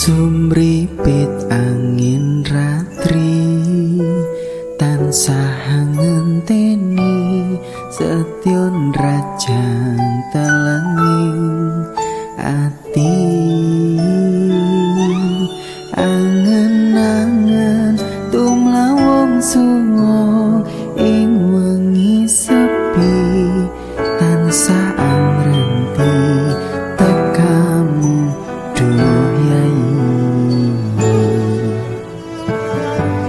Sumripit angin ratri tansah ngenteni setyon rajang telenging ati angen-angen tumlawong sungo ing wengi sepi tansah angrenti tekamu doyai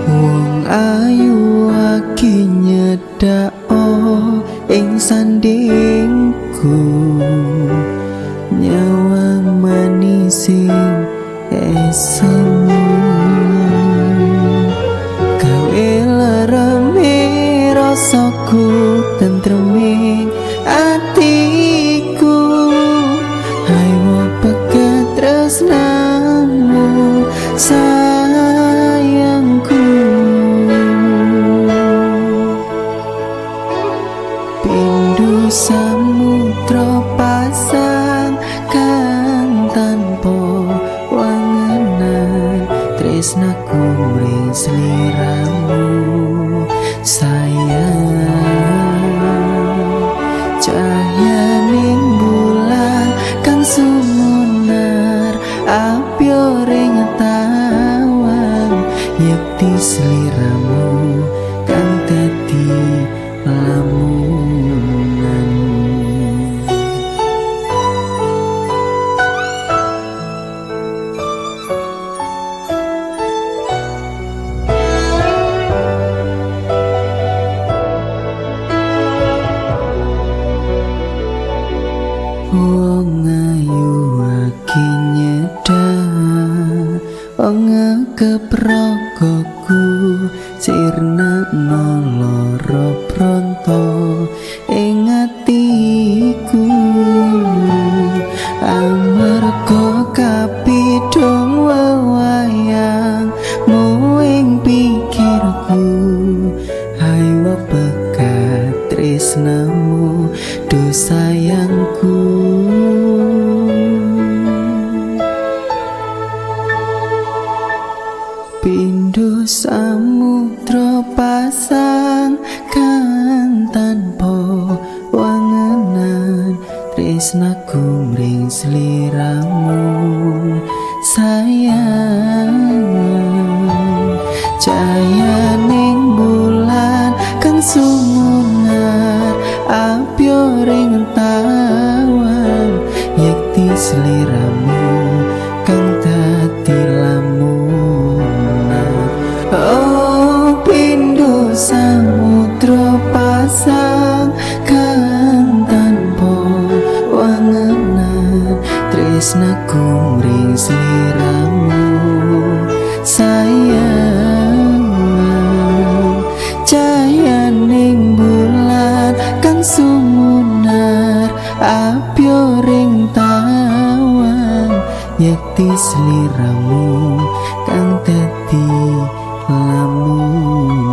wong ayu aki nyedako ing sandingku nyawa manising esemu gawe lereme rasaku tentreming atiku hayo pekat tresnamu sayangku pindho samudra pasang kang tanpa wangenan tresnaku mring sliramu sayang cahayaning bulan kang sumunar apyo ring tawang yekti sliramu kang dadi lamunan wong ayu aki nyedhak wong keprogoku sirna lara pronto ing atiku amarga kapidhong wewayang ing pikirku hayo pekat tresnamu do sayangku pindho samudra pasang kang tanpa wangenan tresnaku mring sliramu sayang cahayaning bulan kang sumunar apyo ring tawang yekti sliramu kang dadi lamunan oh pindho samudra pasang kang tanpa wangenan tresnaku mring sliramu sayang cahayaning bulan kang sumunar apyo ring tawang yekti sliramu kang dadi lamunan